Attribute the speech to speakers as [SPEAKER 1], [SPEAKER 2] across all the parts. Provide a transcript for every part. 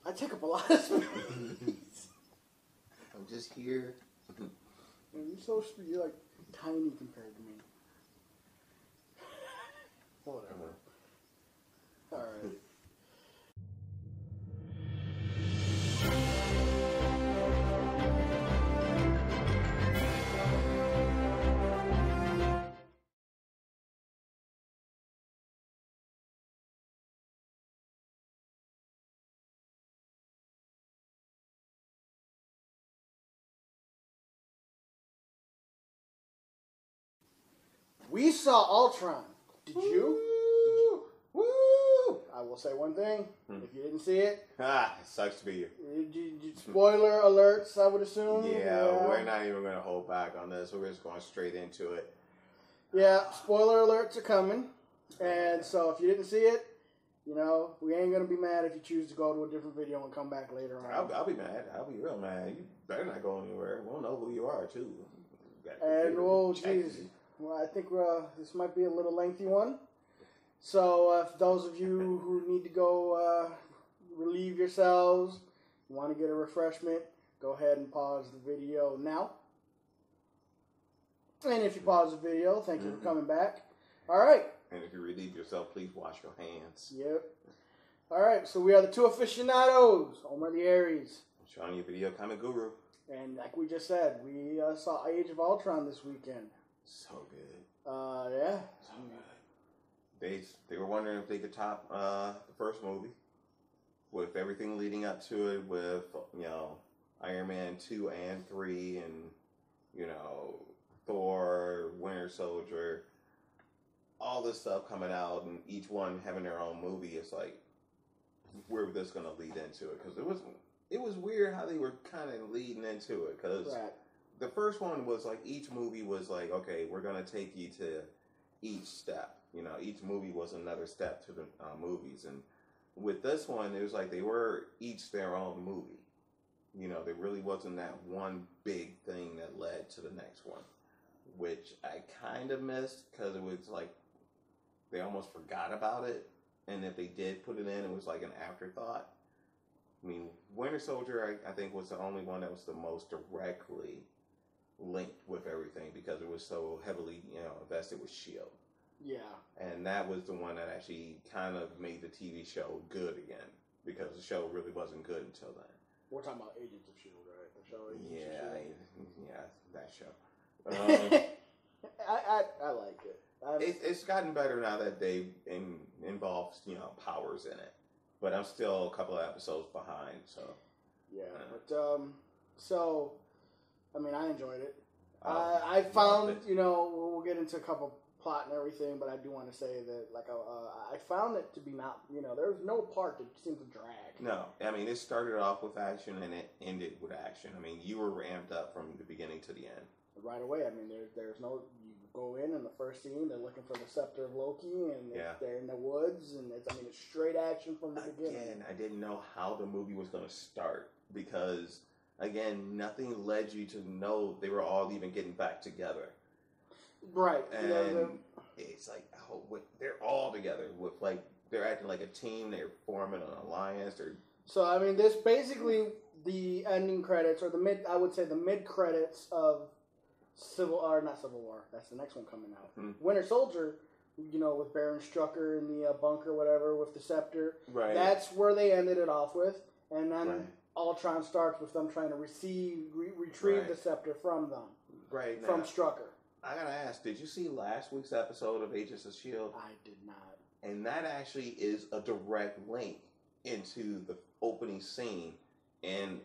[SPEAKER 1] I take up a lot of space.
[SPEAKER 2] I'm just here.
[SPEAKER 1] You're like tiny compared to me. Whatever. Alright. We saw Ultron. Did you?
[SPEAKER 2] Woo!
[SPEAKER 1] I will say one thing. If you didn't see it,
[SPEAKER 2] It sucks to be you.
[SPEAKER 1] Spoiler alerts, I would assume.
[SPEAKER 2] Yeah, we're not even going to hold back on this. We're just going straight into it.
[SPEAKER 1] Yeah, spoiler alerts are coming. And so if you didn't see it, we ain't going to be mad if you choose to go to a different video and come back later on.
[SPEAKER 2] I'll be mad. I'll be real mad. You better not go anywhere. We'll know who you are, too.
[SPEAKER 1] And, geez. Well, I think this might be a little lengthy one. So, if those of you who need to go relieve yourselves, want to get a refreshment, go ahead and pause the video now. And if you pause the video, thank you for coming back. All right.
[SPEAKER 2] And if you relieve yourself, please wash your hands.
[SPEAKER 1] Yep. All right, so we are the two aficionados, Omar the Aries.
[SPEAKER 2] Showing you video comic guru.
[SPEAKER 1] And like we just said, we saw Age of Ultron this weekend.
[SPEAKER 2] So good.
[SPEAKER 1] Yeah.
[SPEAKER 2] So good. They were wondering if they could top the first movie with everything leading up to it, with Iron Man 2 and 3, and Thor, Winter Soldier, all this stuff coming out, and each one having their own movie. It's like, where was this going to lead into it? Because it was weird how they were kind of leading into it, because the first one was like, each movie was like, okay, we're going to take you to each step. Each movie was another step to the movies. And with this one, it was like they were each their own movie. There really wasn't that one big thing that led to the next one, which I kind of missed, because it was like they almost forgot about it. And if they did put it in, it was like an afterthought. I mean, Winter Soldier, I think, was the only one that was the most directly linked with everything, because it was so heavily, invested with S.H.I.E.L.D.
[SPEAKER 1] Yeah.
[SPEAKER 2] And that was the one that actually kind of made the TV show good again, because the show really wasn't good until then.
[SPEAKER 1] We're talking about Agents of S.H.I.E.L.D., right? The show Agents of S.H.I.E.L.D.
[SPEAKER 2] Yeah, that show.
[SPEAKER 1] I like it.
[SPEAKER 2] It's gotten better now that they involves, powers in it. But I'm still a couple of episodes behind, so.
[SPEAKER 1] Yeah, but, I enjoyed it. I found, we'll get into a couple plot and everything, but I do want to say that, I found it to be not, there was no part that seemed to drag.
[SPEAKER 2] No, it started off with action and it ended with action. You were ramped up from the beginning to the end.
[SPEAKER 1] Right away, there's no, you go in the first scene, they're looking for the Scepter of Loki, and they're in the woods, and it's straight action from the beginning.
[SPEAKER 2] Again, I didn't know how the movie was going to start, because, again, nothing led you to know they were all even getting back together.
[SPEAKER 1] Right.
[SPEAKER 2] And it's like, they're all together with, they're acting like a team, they're forming an alliance.
[SPEAKER 1] So, this basically, the ending credits, or the mid credits of not Civil War, that's the next one coming out. Winter Soldier, with Baron Strucker in the bunker, whatever, with the scepter.
[SPEAKER 2] Right.
[SPEAKER 1] That's where they ended it off with. And then Ultron starts with them trying to retrieve the scepter from them.
[SPEAKER 2] Right.
[SPEAKER 1] From Strucker.
[SPEAKER 2] I gotta ask, did you see last week's episode of Agents of S.H.I.E.L.D.?
[SPEAKER 1] I did not.
[SPEAKER 2] And that actually is a direct link into the opening scene in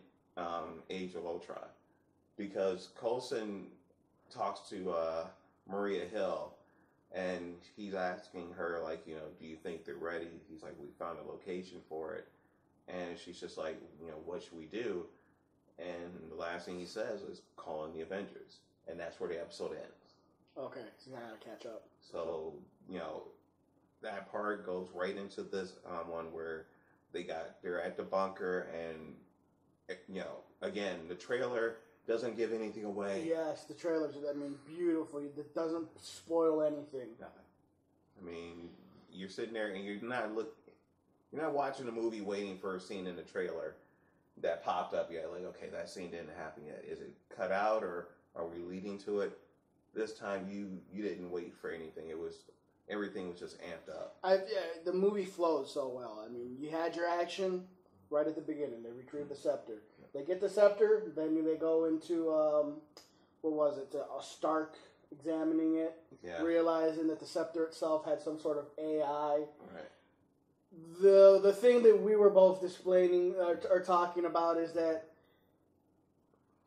[SPEAKER 2] Age of Ultron. Because Coulson talks to Maria Hill, and he's asking her, do you think they're ready? He's like, we found a location for it. And she's just like, what should we do? And the last thing he says is, call in the Avengers. And that's where the episode ends.
[SPEAKER 1] Okay, so now I gotta catch up.
[SPEAKER 2] So, that part goes right into this one where they're at the bunker, and, again, the trailer doesn't give anything away.
[SPEAKER 1] Yes, the trailers, beautifully. It doesn't spoil anything.
[SPEAKER 2] Nothing. You're sitting there and you're not You're not watching a movie waiting for a scene in the trailer that popped up yet. Like, okay, that scene didn't happen yet. Is it cut out or are we leading to it? This time you didn't wait for anything. Everything was just amped up.
[SPEAKER 1] The movie flowed so well. I mean, you had your action right at the beginning. They retrieve the scepter. They get the scepter, then they go into what was it? Stark examining it, realizing that the scepter itself had some sort of AI.
[SPEAKER 2] Right.
[SPEAKER 1] The thing that we were both explaining or talking about is that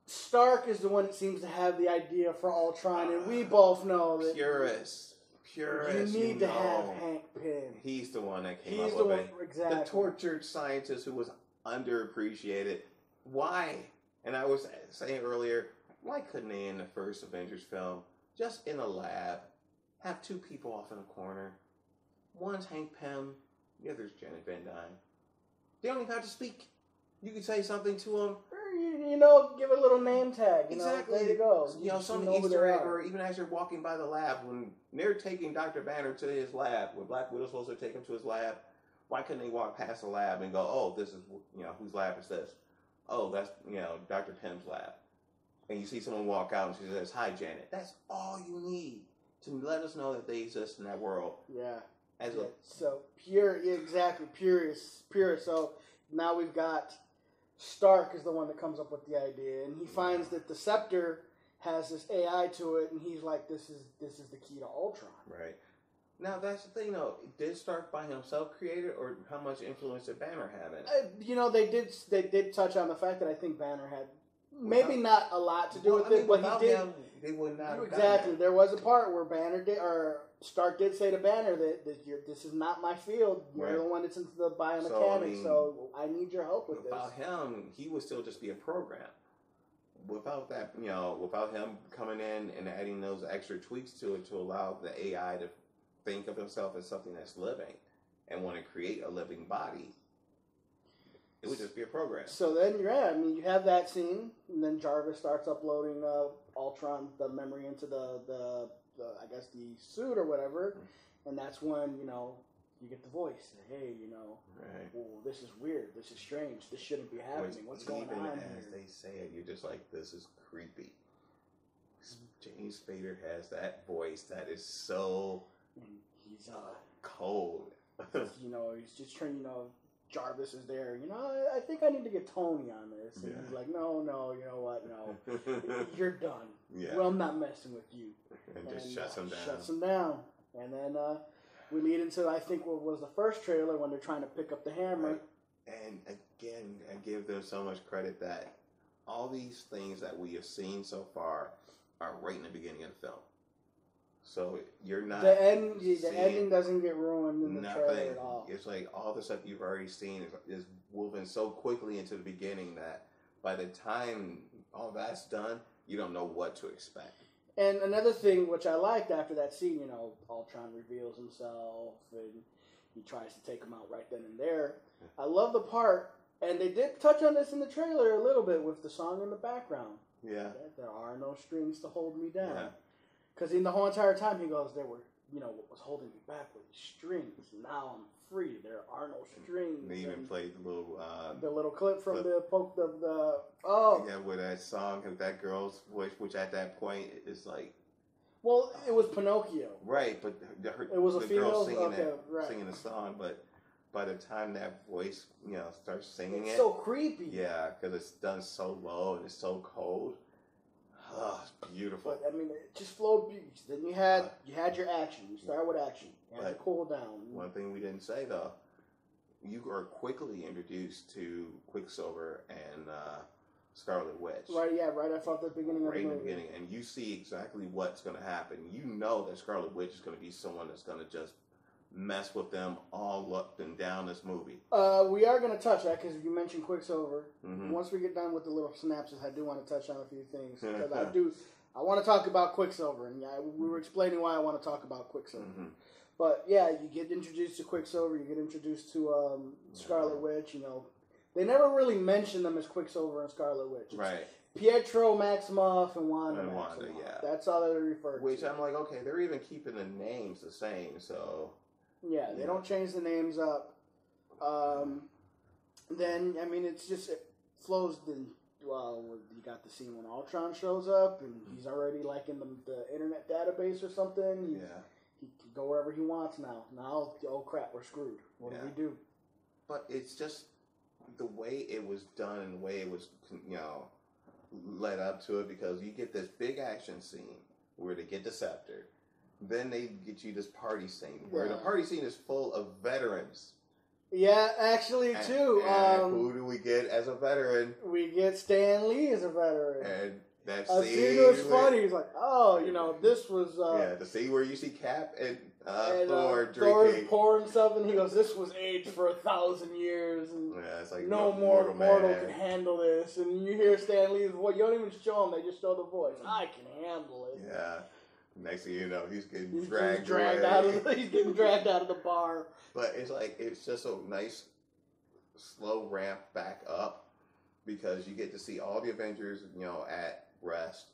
[SPEAKER 1] Stark is the one that seems to have the idea for Ultron, and we both know that
[SPEAKER 2] Purist.
[SPEAKER 1] You need to have Hank Pym.
[SPEAKER 2] He's the one that came up with it.
[SPEAKER 1] Exactly.
[SPEAKER 2] The tortured scientist who was underappreciated. Why? And I was saying earlier, why couldn't they in the first Avengers film, just in a lab, have two people off in a corner? One's Hank Pym, the other's Janet Van Dyne. They don't even have to speak. You can say something to them.
[SPEAKER 1] Give a little name tag.
[SPEAKER 2] Exactly.
[SPEAKER 1] There you go.
[SPEAKER 2] Some Easter egg, or even as you're walking by the lab, when they're taking Dr. Banner to his lab, when Black Widow's supposed to take him to his lab, why couldn't they walk past the lab and go, oh, this is, whose lab is this? Oh, that's, Dr. Pym's lab. And you see someone walk out and she says, hi, Janet. That's all you need to let us know that they exist in that world.
[SPEAKER 1] Yeah.
[SPEAKER 2] So
[SPEAKER 1] purist. So now we've got Stark is the one that comes up with the idea, and he finds that the scepter has this AI to it, and he's like, "This is the key to Ultron."
[SPEAKER 2] Right. Now that's the thing, though. Did Stark by himself create it, or how much influence did Banner have in it?
[SPEAKER 1] They did touch on the fact that I think Banner had maybe not a lot to do with it, but he did.
[SPEAKER 2] They would not have
[SPEAKER 1] exactly. There was a part where Stark did say to Banner that this is not my field. You're the one that's into the biomechanics, so I need your help with this.
[SPEAKER 2] Without him, he would still just be a program. Without that, without him coming in and adding those extra tweaks to it to allow the AI to think of himself as something that's living and want to create a living body, it would just be a program.
[SPEAKER 1] So then, you have that scene, and then Jarvis starts uploading Ultron, the memory into the I guess the suit or whatever, and that's when you get the voice. Hey,
[SPEAKER 2] right.
[SPEAKER 1] Well, this is weird. This is strange. This shouldn't be happening. What's going on here?
[SPEAKER 2] Even as they say it, you're just like, this is creepy. James Spader has that voice that is so
[SPEAKER 1] he's
[SPEAKER 2] cold.
[SPEAKER 1] He's just trying. Jarvis is there. I think I need to get Tony on this. And he's like, no, you know what? No, you're done.
[SPEAKER 2] Yeah.
[SPEAKER 1] Well, I'm not messing with you.
[SPEAKER 2] And just shuts him down.
[SPEAKER 1] Shuts him down. And then we lead into, I think, what was the first trailer when they're trying to pick up the hammer.
[SPEAKER 2] Right. And again, I give them so much credit that all these things that we have seen so far are right in the beginning of the film. So you're not
[SPEAKER 1] the ending doesn't get ruined in the trailer at all.
[SPEAKER 2] It's like all the stuff you've already seen is woven so quickly into the beginning that by the time all that's done, you don't know what to expect.
[SPEAKER 1] And another thing which I liked after that scene, Ultron reveals himself and he tries to take him out right then and there. I love the part, and they did touch on this in the trailer a little bit with the song in the background.
[SPEAKER 2] Yeah.
[SPEAKER 1] There are no strings to hold me down.
[SPEAKER 2] Yeah.
[SPEAKER 1] Because in the whole entire time, he goes, there were, what was holding me back were these strings. Now I'm free. There are no strings.
[SPEAKER 2] They even played the
[SPEAKER 1] little clip from the
[SPEAKER 2] with that song of that girl's voice, which at that point is like.
[SPEAKER 1] Well, it was Pinocchio.
[SPEAKER 2] Right, but
[SPEAKER 1] it was a
[SPEAKER 2] female
[SPEAKER 1] girl
[SPEAKER 2] singing the song, but by the time that voice, starts singing
[SPEAKER 1] it's so creepy.
[SPEAKER 2] Yeah, because it's done so low and it's so cold. Oh, it's beautiful.
[SPEAKER 1] But it just flowed beautifully. Then you had your action. You start with action. You had to cool down.
[SPEAKER 2] One thing we didn't say though, you are quickly introduced to Quicksilver and Scarlet Witch.
[SPEAKER 1] Right, right after the beginning of the movie.
[SPEAKER 2] Right in the beginning, and you see exactly what's going to happen. You know that Scarlet Witch is going to be someone that's going to just mess with them all up and down this movie.
[SPEAKER 1] We are going to touch that because you mentioned Quicksilver.
[SPEAKER 2] Mm-hmm.
[SPEAKER 1] Once we get done with the little synapses, I do want to touch on a few things because I want to talk about Quicksilver, and we were explaining why I want to talk about Quicksilver.
[SPEAKER 2] Mm-hmm.
[SPEAKER 1] But you get introduced to Quicksilver, you get introduced to Scarlet Witch. They never really mention them as Quicksilver and Scarlet Witch. It's
[SPEAKER 2] right.
[SPEAKER 1] Pietro Maximoff and Wanda.
[SPEAKER 2] Yeah.
[SPEAKER 1] That's all they refer to.
[SPEAKER 2] Which I'm like, okay, they're even keeping the names the same, so.
[SPEAKER 1] Yeah, they don't change the names up. Then I mean, it flows. Then you got the scene when Ultron shows up, and he's already like in the internet database or something. He can go wherever he wants now. Now, oh crap, we're screwed. What do we do?
[SPEAKER 2] But it's just the way it was done and the way it was, led up to it, because you get this big action scene where they get the scepter. Then they get you this party scene where the party scene is full of veterans.
[SPEAKER 1] Yeah, actually, too.
[SPEAKER 2] And who do we get as a veteran?
[SPEAKER 1] We get Stan Lee as a veteran.
[SPEAKER 2] And that
[SPEAKER 1] scene was funny. He's like, this was...
[SPEAKER 2] the scene where you see Cap and Thor drinking.
[SPEAKER 1] Thor's pouring something. He goes, this was aged for 1,000 years. And
[SPEAKER 2] it's like
[SPEAKER 1] no mortal can handle this. And you hear Stan Lee's voice. You don't even show him. They just show the voice. I can handle it.
[SPEAKER 2] Yeah. Next thing you know, he's getting dragged
[SPEAKER 1] out of the bar.
[SPEAKER 2] But it's just a nice slow ramp back up, because you get to see all the Avengers, at rest.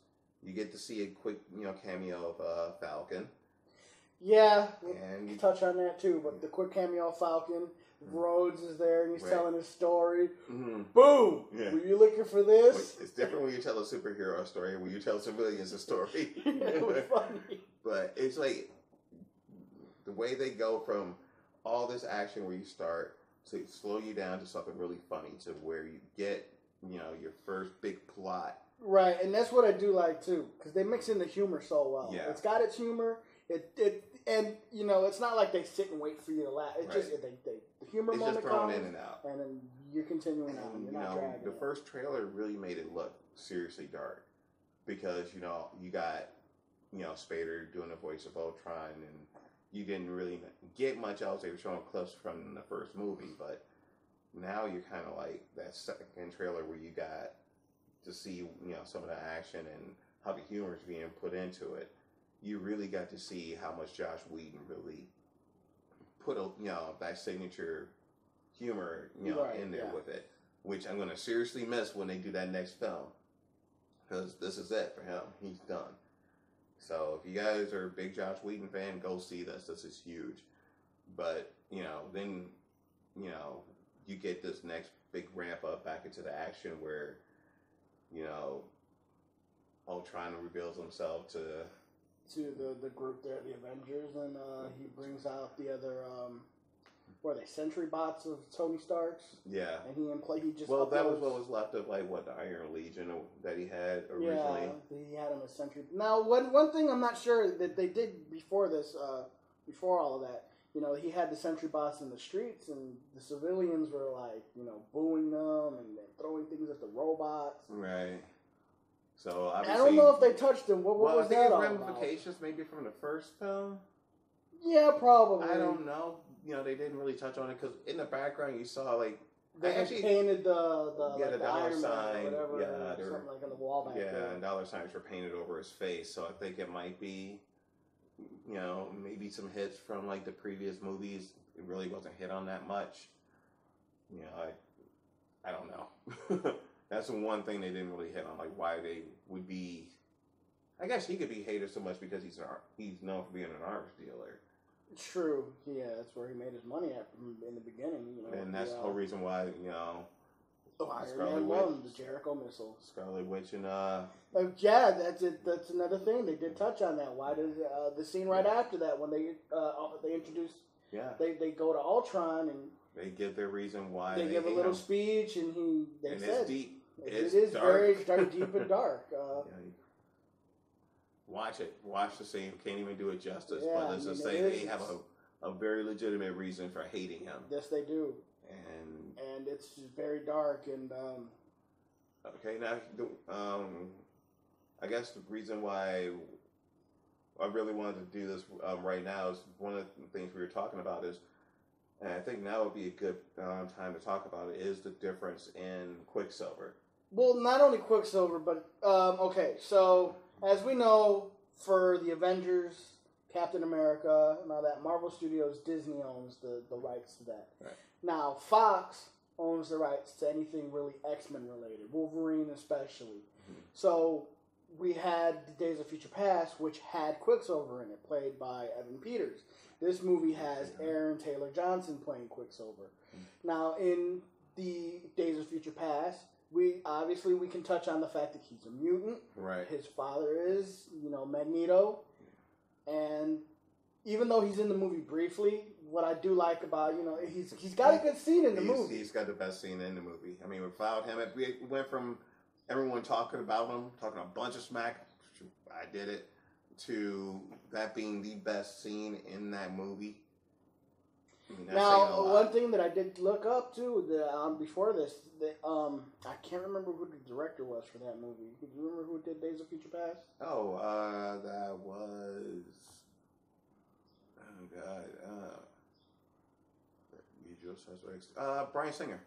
[SPEAKER 2] You get to see a quick, cameo of Falcon.
[SPEAKER 1] Yeah,
[SPEAKER 2] and you
[SPEAKER 1] touch on that too. But the quick cameo of Falcon, Rhodes is there and he's telling his story.
[SPEAKER 2] Mm-hmm.
[SPEAKER 1] Boom! Yeah. Were you looking for this?
[SPEAKER 2] It's different when you tell a superhero story and when you tell civilians a story.
[SPEAKER 1] It was funny.
[SPEAKER 2] But it's like the way they go from all this action where you start to slow you down to something really funny, to where you get, your first big plot.
[SPEAKER 1] Right, and that's what I do like too, because they mix in the humor so well.
[SPEAKER 2] Yeah.
[SPEAKER 1] It's got its humor. And it's not like they sit and wait for you to laugh. It's just the humor
[SPEAKER 2] it's
[SPEAKER 1] moment
[SPEAKER 2] just thrown
[SPEAKER 1] comes,
[SPEAKER 2] in and out,
[SPEAKER 1] and then you're continuing on. You're not dragging
[SPEAKER 2] the first trailer really made it look seriously dark, because you got Spader doing the voice of Ultron, and you didn't really get much else. They were showing clips from the first movie, but now you're kind of like that second trailer where you got to see some of the action and how the humor is being put into it. You really got to see how much Josh Whedon really put that signature humor in there with it, which I'm going to seriously miss when they do that next film, because this is it for him. He's done. So if you guys are a big Josh Whedon fan, go see this. This is huge. But then you get this next big ramp up back into the action where Ultron reveals himself to
[SPEAKER 1] the group there, the Avengers, and he brings out the other, they Sentry bots of Tony Stark's?
[SPEAKER 2] Yeah.
[SPEAKER 1] And he just
[SPEAKER 2] that was what was left of, the Iron Legion that he had originally.
[SPEAKER 1] Yeah, he had him as Sentry. Now, one thing I'm not sure that they did before this, before all of that, he had the Sentry bots in the streets, and the civilians were, booing them and throwing things at the robots.
[SPEAKER 2] Right. So obviously,
[SPEAKER 1] I don't know if they touched him. What was that all
[SPEAKER 2] ramifications
[SPEAKER 1] about?
[SPEAKER 2] Maybe from the first film?
[SPEAKER 1] Yeah, probably.
[SPEAKER 2] I don't know. They didn't really touch on it, because in the background you saw
[SPEAKER 1] they actually painted the
[SPEAKER 2] dollar
[SPEAKER 1] Iron
[SPEAKER 2] sign,
[SPEAKER 1] Man or whatever, something like on the wall back there.
[SPEAKER 2] And dollar signs were painted over his face. So I think it might be, maybe some hits from the previous movies. It really wasn't hit on that much. I don't know. That's the one thing they didn't really hit on, why they would be. I guess he could be hated so much because he's known for being an arms dealer.
[SPEAKER 1] True. Yeah, that's where he made his money at in the beginning.
[SPEAKER 2] And that's the whole reason why
[SPEAKER 1] Iron Man won the Jericho missile.
[SPEAKER 2] Scarlet Witch and
[SPEAKER 1] yeah, that's it. That's another thing they did touch on that. Why did the scene right after that when they introduced?
[SPEAKER 2] Yeah.
[SPEAKER 1] They go to Ultron and
[SPEAKER 2] they give their reason why
[SPEAKER 1] they give a little speech, and
[SPEAKER 2] said it's deep.
[SPEAKER 1] It is very deep and dark.
[SPEAKER 2] Watch it. Watch the scene. Can't even do it justice. Yeah, but let's just say they have a very legitimate reason for hating him.
[SPEAKER 1] Yes, they do.
[SPEAKER 2] And
[SPEAKER 1] it's very dark. And
[SPEAKER 2] okay, now I guess the reason why I really wanted to do this right now is one of the things we were talking about is, and I think now would be a good time to talk about it, is the difference in Quicksilver.
[SPEAKER 1] Well, not only Quicksilver, but okay, so as we know, for the Avengers, Captain America, and all that, Marvel Studios, Disney owns the rights to that.
[SPEAKER 2] Right.
[SPEAKER 1] Now, Fox owns the rights to anything really X-Men related, Wolverine especially. Mm-hmm. So we had the Days of Future Past, which had Quicksilver in it, played by Evan Peters. This movie has Aaron Taylor Johnson playing Quicksilver. Now, in the Days of Future Past, we can touch on the fact that he's a mutant.
[SPEAKER 2] Right.
[SPEAKER 1] His father is, Magneto. And even though he's in the movie briefly, what I do like about, he's got a good scene in the movie.
[SPEAKER 2] He's got the best scene in the movie. I mean, without him, we went from everyone talking about him, talking a bunch of smack, I did it, to that being the best scene in that movie. I mean,
[SPEAKER 1] now, one thing that I did look up too, before this, I can't remember who the director was for that movie. Do you remember who did Days of Future Past?
[SPEAKER 2] Oh, that was. Oh God. Usual Suspects. Bryan Singer.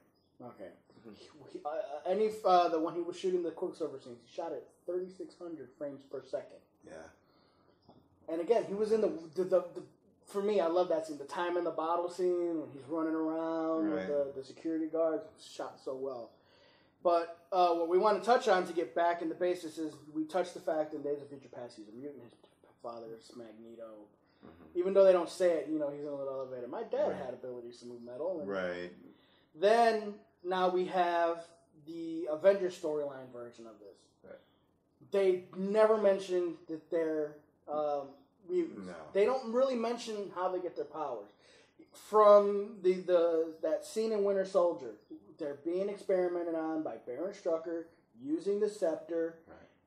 [SPEAKER 1] Okay. The one he was shooting the Quicksilver scenes, he shot at 3,600 frames per second.
[SPEAKER 2] Yeah.
[SPEAKER 1] And again, he was in the for me, I love that scene. The time in the bottle scene when he's running around with the security guards, shot so well. But what we want to touch on to get back in the basis is we touched the fact in Days of Future Past he's a mutant. His father is Magneto. Mm-hmm. Even though they don't say it, he's in a little elevator. My dad had abilities to move metal. And then now we have the Avengers storyline version of this. Right. They never mention that they're mutants. No. They don't really mention how they get their powers. From that scene in Winter Soldier, they're being experimented on by Baron Strucker using the scepter,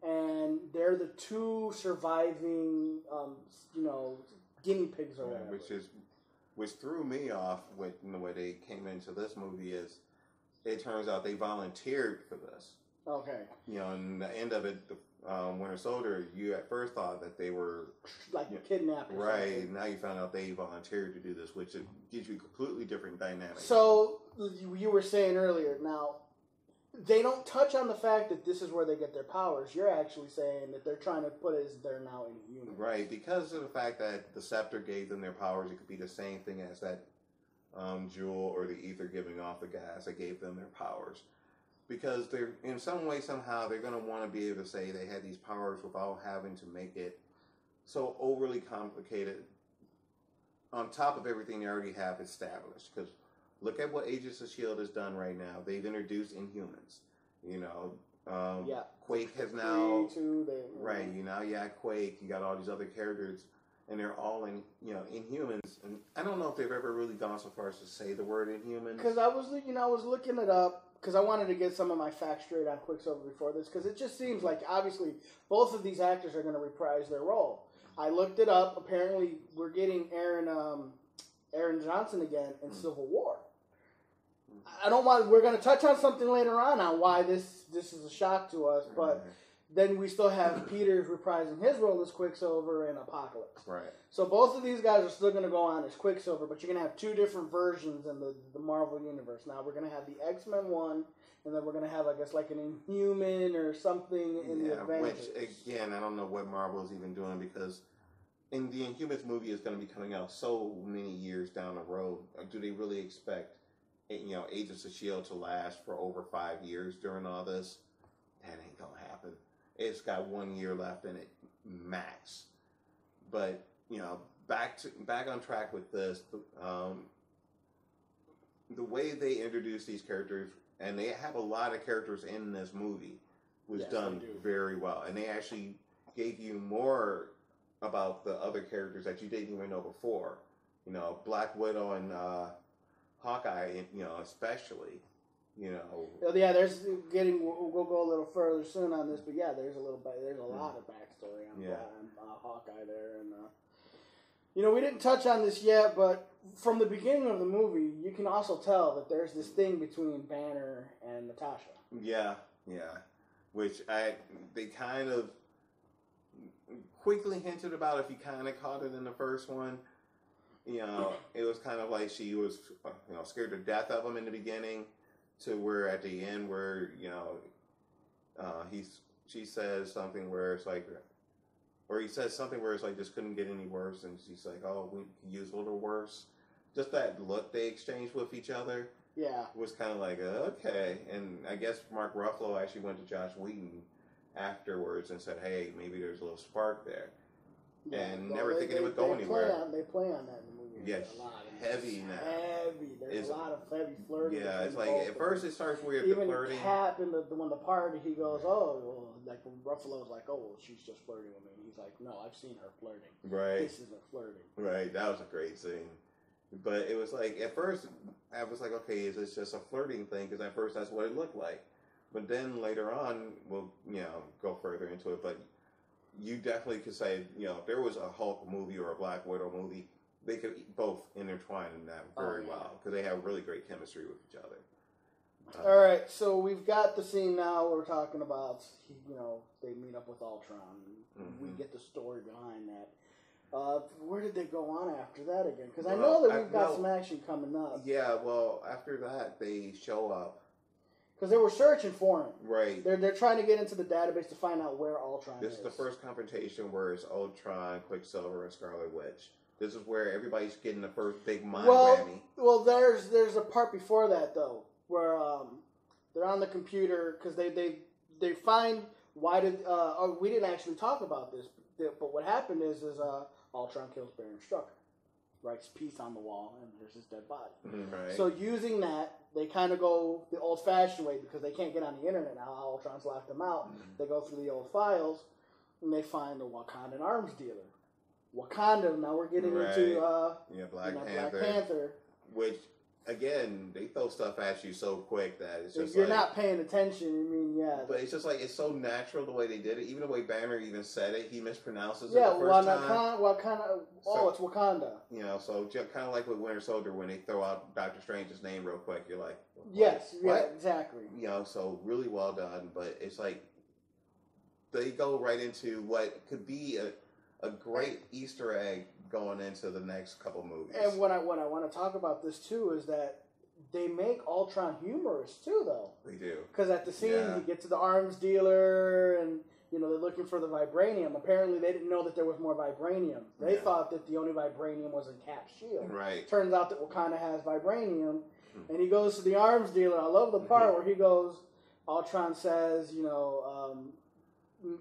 [SPEAKER 1] and they're the two surviving, guinea pigs or whatever.
[SPEAKER 2] Which threw me off with the way they came into this movie is, it turns out they volunteered for this.
[SPEAKER 1] Okay.
[SPEAKER 2] And the end of it, Winter Soldier, you at first thought that they were
[SPEAKER 1] kidnapped.
[SPEAKER 2] Right. Now you found out they volunteered to do this, which gives you a completely different dynamic.
[SPEAKER 1] So you were saying earlier, now they don't touch on the fact that this is where they get their powers. You're actually saying that they're trying to put it as they're now inhuman.
[SPEAKER 2] Right, because of the fact that the scepter gave them their powers, it could be the same thing as that jewel or the ether giving off the gas that gave them their powers. Because they're, in some way, somehow, they're going to want to be able to say they had these powers without having to make it so overly complicated on top of everything they already have established. Because look at what Agents of S.H.I.E.L.D. has done right now. They've introduced Inhumans. Quake has now... Quake. You got all these other characters, and they're all in, Inhumans. And I don't know if they've ever really gone so far as to say the word Inhumans.
[SPEAKER 1] Because I was looking it up, because I wanted to get some of my facts straight on Quicksilver before this, because it just seems like, obviously, both of these actors are going to reprise their role. I looked it up. Apparently, we're getting Aaron Johnson again in Civil War. We're going to touch on something later on why this is a shock to us, but then we still have Peter reprising his role as Quicksilver in Apocalypse.
[SPEAKER 2] Right.
[SPEAKER 1] So both of these guys are still going to go on as Quicksilver, but you're going to have two different versions in the Marvel Universe. Now we're going to have the X-Men one, and then we're going to have, I guess, like an Inhuman or something in the Avengers.
[SPEAKER 2] Which, again, I don't know what Marvel's even doing, because in the Inhumans movie is going to be coming out so many years down the road. Do they really expect, Agents of S.H.I.E.L.D. to last for over 5 years during all this? That ain't going to happen. It's got 1 year left in it, max. But, back on track with this, the way they introduce these characters, and they have a lot of characters in this movie, was done very well. And they actually gave you more about the other characters that you didn't even know before. Black Widow and Hawkeye, especially.
[SPEAKER 1] There's we'll go a little further soon on this, but there's a lot of backstory on Hawkeye there, and we didn't touch on this yet, but from the beginning of the movie, you can also tell that there's this thing between Banner and Natasha.
[SPEAKER 2] Yeah, which they kind of quickly hinted about if you kind of caught it in the first one. It was kind of like she was, scared to death of him in the beginning, to where at the end where, she says something where it's like, or he says something where it's like, this couldn't get any worse, and she's like, oh, we could use a little worse. Just that look they exchanged with each other was kind of like, okay. And I guess Mark Ruffalo actually went to Joss Whedon afterwards and said, hey, maybe there's a little spark there. And never thinking it would go anywhere.
[SPEAKER 1] They play on that in the
[SPEAKER 2] Yeah,
[SPEAKER 1] a lot.
[SPEAKER 2] heavy now.
[SPEAKER 1] Heavy. There's a lot of heavy flirting.
[SPEAKER 2] Yeah, it's like at first it starts weird.
[SPEAKER 1] Even
[SPEAKER 2] the flirting.
[SPEAKER 1] Cap in the party, he goes, "Oh, well," like Ruffalo's like, "Oh, well, she's just flirting with me." And he's like, "No, I've seen her flirting.
[SPEAKER 2] Right.
[SPEAKER 1] This isn't flirting."
[SPEAKER 2] Right. That was a great scene. But it was like at first I was like, okay, is this just a flirting thing? Because at first that's what it looked like. But then later on, we'll go further into it. But you definitely could say, if there was a Hulk movie or a Black Widow movie, they could both intertwine in that very well because they have really great chemistry with each other.
[SPEAKER 1] All right, so we've got the scene now. We're talking about, they meet up with Ultron. We get the story behind that. Where did they go on after that again? Because I know that we've got some action coming up.
[SPEAKER 2] Yeah, well, after that, they show up.
[SPEAKER 1] Because they were searching for him.
[SPEAKER 2] Right.
[SPEAKER 1] They're trying to get into the database to find out where Ultron is.
[SPEAKER 2] This is the first confrontation where it's Ultron, Quicksilver, and Scarlet Witch. This is where everybody's getting the first big mind whammy.
[SPEAKER 1] Well, there's a part before that, though, where they're on the computer because they find why did... we didn't actually talk about this, but what happened is Ultron kills Baron Strucker. Writes peace on the wall, and there's his dead body.
[SPEAKER 2] Right.
[SPEAKER 1] So using that, they kind of go the old-fashioned way because they can't get on the internet now. Ultron's locked them out. They go through the old files, and they find a Wakandan arms dealer. Wakanda, now we're getting into
[SPEAKER 2] Black Panther. Which, again, they throw stuff at you so quick that it's just
[SPEAKER 1] you're not paying attention. I mean,
[SPEAKER 2] But it's just like, it's so natural the way they did it. Even the way Banner even said it, he mispronounces it
[SPEAKER 1] the
[SPEAKER 2] first time.
[SPEAKER 1] It's Wakanda.
[SPEAKER 2] So kind of like with Winter Soldier when they throw out Doctor Strange's name real quick, you're like, what?
[SPEAKER 1] Yes,
[SPEAKER 2] what?
[SPEAKER 1] yeah, exactly.
[SPEAKER 2] So really well done. But it's like, they go right into what could be a great Easter egg going into the next couple movies.
[SPEAKER 1] And what I want to talk about this too is that they make Ultron humorous too, though.
[SPEAKER 2] They do.
[SPEAKER 1] Because at the scene, he gets to the arms dealer, and they're looking for the vibranium. Apparently, they didn't know that there was more vibranium. They thought that the only vibranium was in Cap's shield.
[SPEAKER 2] Right.
[SPEAKER 1] Turns out that Wakanda has vibranium, and he goes to the arms dealer. I love the part where he goes. Ultron says,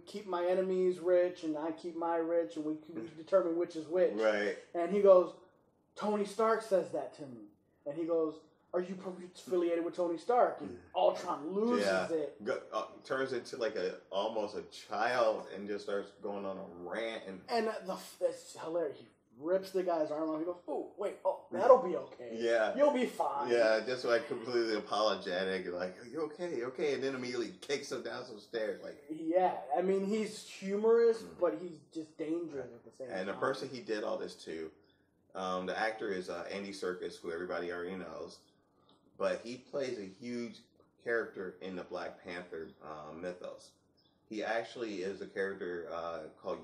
[SPEAKER 1] keep my enemies rich and I keep my rich and we can determine which is which.
[SPEAKER 2] Right.
[SPEAKER 1] And he goes, Tony Stark says that to me. And he goes, are you affiliated with Tony Stark? And Ultron loses it.
[SPEAKER 2] Turns into like almost a child and just starts going on a rant. And
[SPEAKER 1] it's hilarious. He rips the guy's arm off. He goes, that'll be okay.
[SPEAKER 2] Yeah.
[SPEAKER 1] You'll be fine.
[SPEAKER 2] Yeah, just like completely apologetic. Like, are you okay? Okay. And then immediately kicks him down some stairs. Like,
[SPEAKER 1] yeah. I mean, he's humorous, but he's just dangerous at the same time.
[SPEAKER 2] And the person he did all this to, the actor is Andy Serkis, who everybody already knows. But he plays a huge character in the Black Panther mythos. He actually is a character called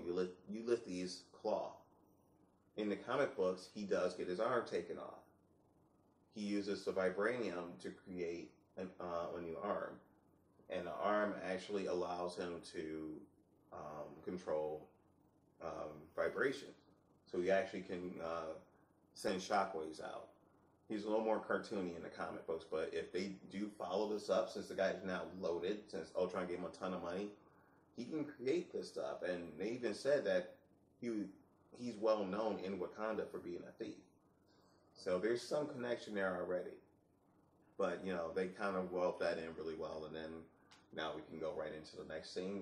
[SPEAKER 2] Ulysses Claw. In the comic books, he does get his arm taken off. He uses the vibranium to create a new arm. And the arm actually allows him to control vibration. So he actually can send shockwaves out. He's a little more cartoony in the comic books, but if they do follow this up, since the guy is now loaded, since Ultron gave him a ton of money, he can create this stuff. And they even said that he's well known in Wakanda for being a thief. So there's some connection there already. But, they kind of wove that in really well. And then now we can go right into the next scene,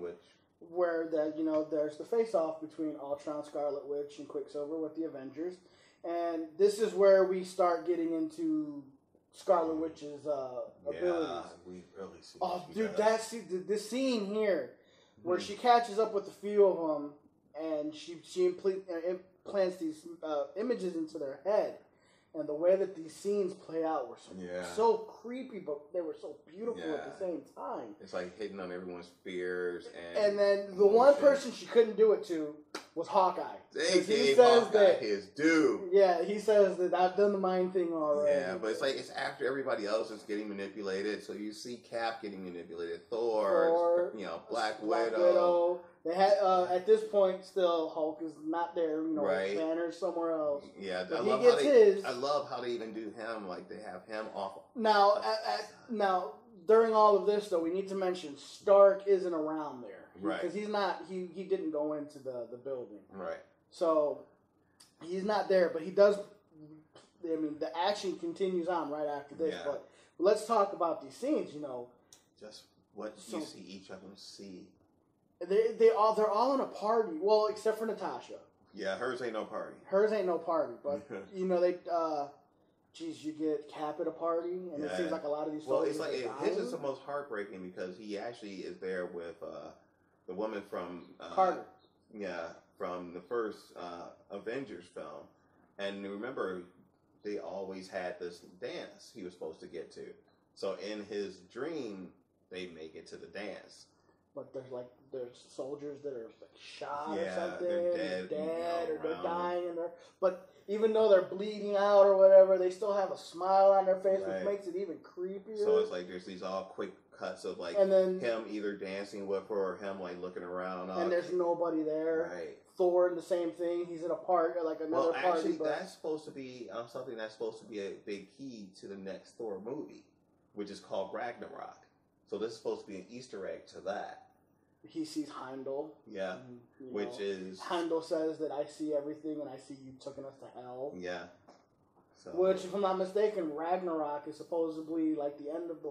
[SPEAKER 1] where there's the face-off between Ultron, Scarlet Witch, and Quicksilver with the Avengers. And this is where we start getting into Scarlet Witch's abilities.
[SPEAKER 2] Yeah, we really see.
[SPEAKER 1] Oh, dude, this scene here, where she catches up with a few of them, and she implants these images into their head, and the way that these scenes play out were so creepy, but they were so beautiful at the same time.
[SPEAKER 2] It's like hitting on everyone's fears,
[SPEAKER 1] and then the one person she couldn't do it to was Hawkeye.
[SPEAKER 2] He gave Hawkeye his due.
[SPEAKER 1] Yeah, he says that I've done the mind thing already.
[SPEAKER 2] Yeah, but it's after everybody else is getting manipulated. So you see Cap getting manipulated, Thor, Black Widow.
[SPEAKER 1] They had at this point still Hulk is not there. Banner's somewhere else.
[SPEAKER 2] Yeah,
[SPEAKER 1] I
[SPEAKER 2] love how they even do him. Like they have him off.
[SPEAKER 1] Now, now during all of this though, we need to mention Stark isn't around there.
[SPEAKER 2] Right.
[SPEAKER 1] Because he's not, he didn't go into the building.
[SPEAKER 2] Right.
[SPEAKER 1] So, he's not there, but he does I mean, the action continues on right after this.
[SPEAKER 2] Yeah.
[SPEAKER 1] But let's talk about these scenes.
[SPEAKER 2] Just what you see each of them see.
[SPEAKER 1] They're all in a party. Well, except for Natasha.
[SPEAKER 2] Yeah, hers ain't no party.
[SPEAKER 1] Hers ain't no party, but you get Cap at a party, and it seems like a lot of these.
[SPEAKER 2] Well, it's like his is the most heartbreaking because he actually is there with the woman from
[SPEAKER 1] Carter.
[SPEAKER 2] Yeah, from the first Avengers film, and remember, they always had this dance he was supposed to get to. So in his dream, they make it to the dance.
[SPEAKER 1] But there's soldiers that are shot
[SPEAKER 2] or
[SPEAKER 1] something,
[SPEAKER 2] they're dead,
[SPEAKER 1] or they're dying, but even though they're bleeding out or whatever, they still have a smile on their face, which makes it even creepier.
[SPEAKER 2] So it's like there's these all quick cuts of
[SPEAKER 1] and then,
[SPEAKER 2] him either dancing with her or him looking around.
[SPEAKER 1] And there's nobody there.
[SPEAKER 2] Right.
[SPEAKER 1] Thor, the same thing. He's at a party, another party.
[SPEAKER 2] Well, actually, that's supposed to be something that's supposed to be a big key to the next Thor movie, which is called Ragnarok. So this is supposed to be an Easter egg to that.
[SPEAKER 1] He sees Heimdall.
[SPEAKER 2] Yeah. Which is...
[SPEAKER 1] Heimdall says that I see everything and I see you taking us to hell.
[SPEAKER 2] Yeah. So,
[SPEAKER 1] which, if I'm not mistaken, Ragnarok is supposedly the end of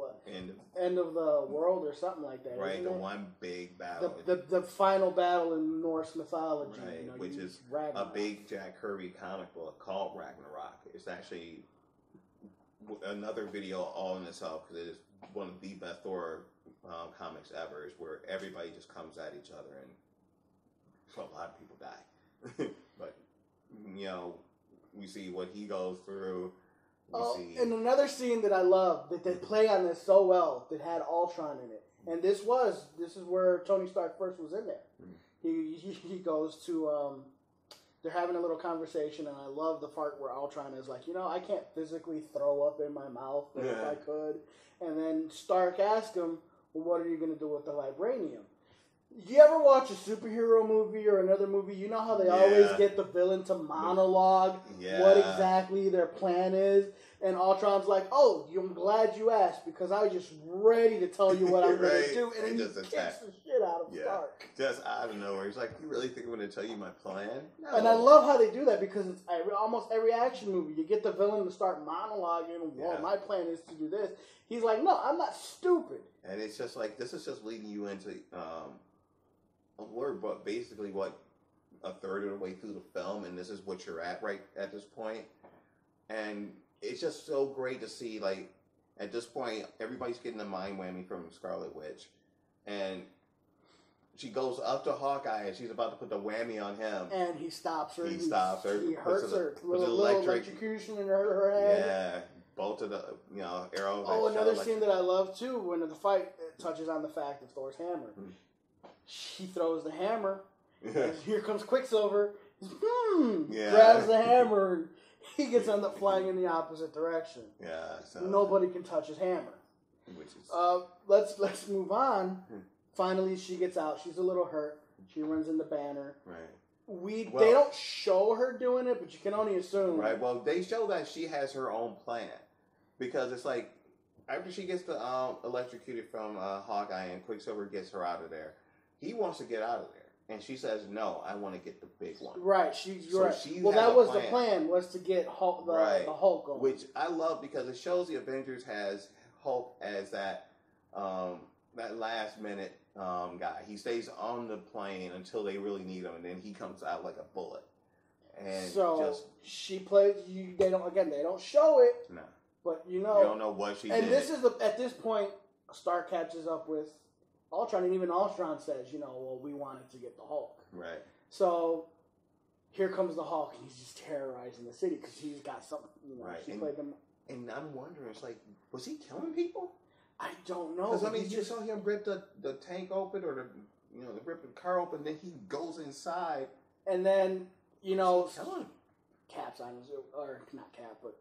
[SPEAKER 1] the world or something like that.
[SPEAKER 2] Right,
[SPEAKER 1] isn't
[SPEAKER 2] the
[SPEAKER 1] it?
[SPEAKER 2] one big battle.
[SPEAKER 1] The final battle in Norse mythology.
[SPEAKER 2] Right, which is
[SPEAKER 1] Ragnarok.
[SPEAKER 2] a big Jack Kirby comic book called Ragnarok. It's actually another video all in itself because it is one of the best Thor comics ever, is where everybody just comes at each other and a lot of people die. But, we see what he goes through.
[SPEAKER 1] And another scene that I love, that they play on this so well, that had Ultron in it. And this is where Tony Stark first was in there. Mm-hmm. He goes to, they're having a little conversation, and I love the part where Ultron is like, I can't physically throw up in my mouth, but if I could. And then Stark asks him, well, what are you going to do with the vibranium? You ever watch a superhero movie or another movie? You know how they always get the villain to monologue what exactly their plan is? And Ultron's like, oh, I'm glad you asked, because I was just ready to tell you what I'm going to do. And then he kicks the shit out of Stark.
[SPEAKER 2] Just out of nowhere. He's like, you really think I'm going to tell you my plan? No.
[SPEAKER 1] And I love how they do that, because it's almost every action movie, you get the villain to start monologuing, well, my plan is to do this. He's like, no, I'm not stupid.
[SPEAKER 2] And it's just like, this is just leading you into but basically a third of the way through the film, and this is what you're at right at this point. And it's just so great to see, at this point, everybody's getting a mind whammy from Scarlet Witch. And she goes up to Hawkeye, and she's about to put the whammy on him.
[SPEAKER 1] And he stops her.
[SPEAKER 2] He stops her.
[SPEAKER 1] He hurts her. Little electrocution in her head.
[SPEAKER 2] Yeah. Both of the, arrows.
[SPEAKER 1] Oh, another scene that I love, too, when the fight touches on the fact of Thor's hammer. Mm-hmm. She throws the hammer, and here comes Quicksilver. Grabs the hammer, and he gets ended up flying in the opposite direction.
[SPEAKER 2] Yeah, so
[SPEAKER 1] nobody can touch his hammer.
[SPEAKER 2] Which is
[SPEAKER 1] let's move on. Finally, she gets out. She's a little hurt. She runs into Banner.
[SPEAKER 2] Right.
[SPEAKER 1] They don't show her doing it, but you can only assume.
[SPEAKER 2] Right. Well, they show that she has her own plan, because it's like after she gets electrocuted from Hawkeye and Quicksilver gets her out of there. He wants to get out of there, and she says, "No, I want to get the big one."
[SPEAKER 1] Right, that was the plan, was to get Hulk, the Hulk going.
[SPEAKER 2] Which I love, because it shows the Avengers has Hulk as that last minute guy. He stays on the plane until they really need him, and then he comes out like a bullet. And
[SPEAKER 1] she plays. They don't show it.
[SPEAKER 2] No,
[SPEAKER 1] but
[SPEAKER 2] you don't know what she did.
[SPEAKER 1] And this is at this point, Stark catches up with Ultron, and even Ultron says, well, we wanted to get the Hulk.
[SPEAKER 2] Right.
[SPEAKER 1] So here comes the Hulk, and he's just terrorizing the city because he's got something.
[SPEAKER 2] Right.
[SPEAKER 1] She played them.
[SPEAKER 2] And I'm wondering, it's like, was he killing people?
[SPEAKER 1] I don't know.
[SPEAKER 2] Because you saw him rip the tank open, or rip the car open. Then he goes inside,
[SPEAKER 1] and then
[SPEAKER 2] killing.
[SPEAKER 1] Cap's on his, or not Cap, but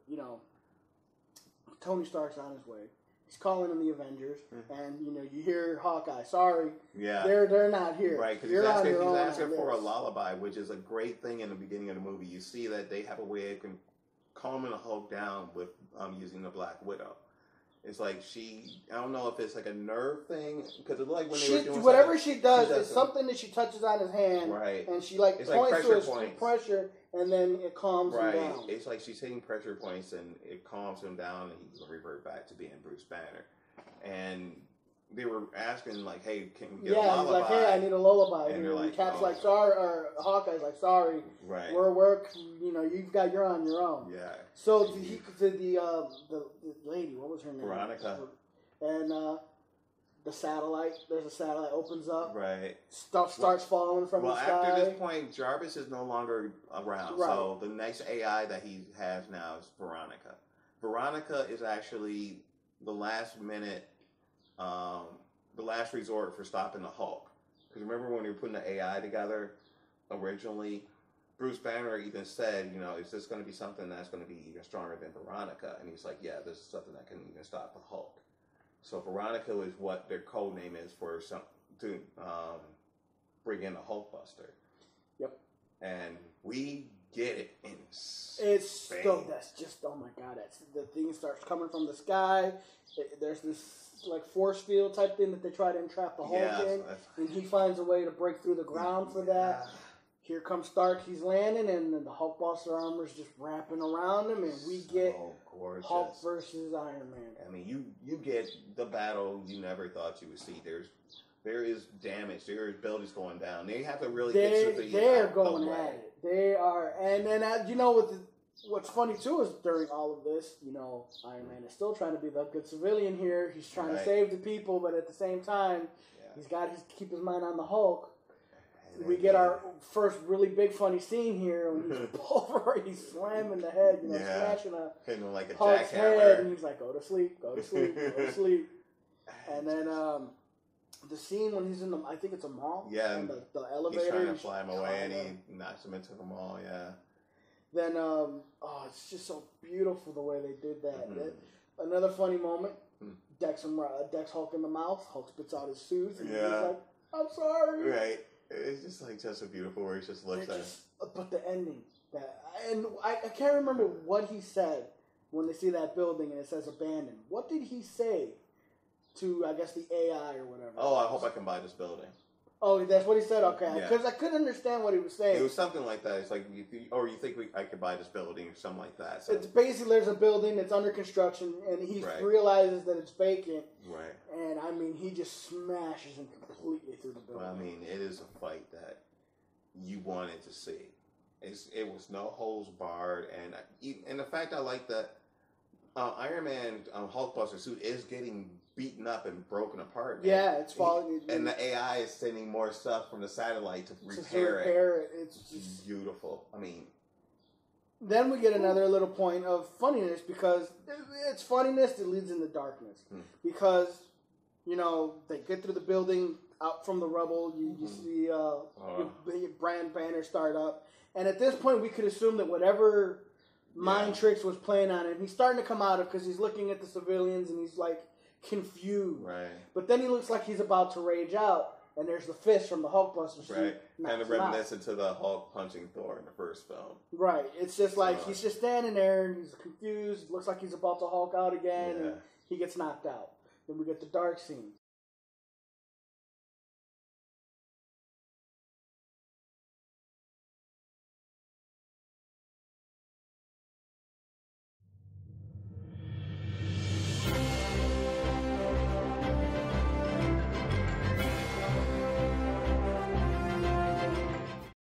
[SPEAKER 1] Tony Stark's on his way. He's calling in the Avengers, and you hear Hawkeye. Sorry, they're not here.
[SPEAKER 2] Right, because he's asking for a lullaby, which is a great thing in the beginning of the movie. You see that they have a way of calming the Hulk down with using the Black Widow. It's like I don't know if it's like a nerve thing, because it's like when they were doing
[SPEAKER 1] whatever she does is something that she touches on his hand,
[SPEAKER 2] right?
[SPEAKER 1] And she
[SPEAKER 2] it's
[SPEAKER 1] points to his
[SPEAKER 2] points.
[SPEAKER 1] pressure, and then it calms him
[SPEAKER 2] Right.
[SPEAKER 1] down.
[SPEAKER 2] It's like she's hitting pressure points, and it calms him down, and he can revert back to being Bruce Banner. And they were asking, like, hey, can we get a lullaby?
[SPEAKER 1] He's like, hey, I need a lullaby.
[SPEAKER 2] And
[SPEAKER 1] And
[SPEAKER 2] they're like,
[SPEAKER 1] Cap's
[SPEAKER 2] oh.
[SPEAKER 1] like, sorry, or Hawkeye's like, sorry,
[SPEAKER 2] Right.
[SPEAKER 1] we're you're on your own.
[SPEAKER 2] Yeah.
[SPEAKER 1] So the lady, what was her name?
[SPEAKER 2] Veronica.
[SPEAKER 1] And there's a satellite opens up.
[SPEAKER 2] Right.
[SPEAKER 1] Stuff starts falling from the sky.
[SPEAKER 2] Well, after this point, Jarvis is no longer around.
[SPEAKER 1] Right.
[SPEAKER 2] So the next AI that he has now is Veronica. Veronica is actually the last minute, the last resort for stopping the Hulk. Because remember when they were putting the AI together originally, Bruce Banner even said, is this going to be something that's going to be even stronger than Veronica? And he's like, yeah, this is something that can even stop the Hulk. So Veronica is what their code name is for to bring in the Hulkbuster.
[SPEAKER 1] Yep.
[SPEAKER 2] And we get it in
[SPEAKER 1] That's just, oh my god, the thing starts coming from the sky. There's this like force field type thing that they try to entrap the Hulk in, and he finds a way to break through the ground for that. Yeah. Here comes Stark, he's landing, and then the Hulkbuster armor's just wrapping around him, and we get Hulk versus Iron Man.
[SPEAKER 2] I mean, you get the battle you never thought you would see. There is damage. There is buildings going down. They have to really get civilians.
[SPEAKER 1] They're going at it. They are, and then what's funny too is during all of this, Iron Man is still trying to be the good civilian here. He's trying to save the people, but at the same time, he's got to keep his mind on the Hulk. We get our first really big funny scene here when he's slamming the head, smashing
[SPEAKER 2] hitting him like a
[SPEAKER 1] Hulk's
[SPEAKER 2] jackhammer.
[SPEAKER 1] head, and he's like, go to sleep, go to sleep, go to sleep. And then the scene when he's in I think it's a mall.
[SPEAKER 2] Yeah,
[SPEAKER 1] and the elevator.
[SPEAKER 2] He's trying to fly him away, and he knocks him into the mall. Yeah.
[SPEAKER 1] Then it's just so beautiful the way they did that.
[SPEAKER 2] Mm-hmm.
[SPEAKER 1] Another funny moment. Dex Hulk in the mouth. Hulk spits out his tooth, and he's like, "I'm sorry."
[SPEAKER 2] Right. It's just a beautiful where he just looks at it.
[SPEAKER 1] But the ending, and I can't remember what he said when they see that building and it says abandoned. What did he say to, I guess, the AI or whatever?
[SPEAKER 2] Oh, I hope I can buy this building.
[SPEAKER 1] Oh, that's what he said? Okay. Because I couldn't understand what he was saying.
[SPEAKER 2] It was something like that. It's like, you think I could buy this building or something like that. So.
[SPEAKER 1] It's basically, there's a building that's under construction, and he realizes that it's vacant.
[SPEAKER 2] Right.
[SPEAKER 1] And, I mean, he just smashes him completely through the building.
[SPEAKER 2] Well, I mean, it is a fight that you wanted to see. It was no holds barred, and the fact I like that Iron Man Hulkbuster suit is getting beaten up and broken apart.
[SPEAKER 1] Yeah, it's falling.
[SPEAKER 2] And the AI is sending more stuff from the satellite to repair it.
[SPEAKER 1] It's just
[SPEAKER 2] beautiful. I mean,
[SPEAKER 1] then we get another little point of funniness because it's funniness that leads into darkness. Because they get through the building out from the rubble. You see brand banner start up, and at this point we could assume that whatever mind tricks was playing on him, he's starting to come out of because he's looking at the civilians and he's like confused.
[SPEAKER 2] Right.
[SPEAKER 1] But then he looks like he's about to rage out, and there's the fist from the Hulkbuster suit.
[SPEAKER 2] Right. Kind of reminiscent to the Hulk punching Thor in the first film.
[SPEAKER 1] Right. It's just like he's just standing there and he's confused. Looks like he's about to Hulk out again, and he gets knocked out. Then we get the dark scene.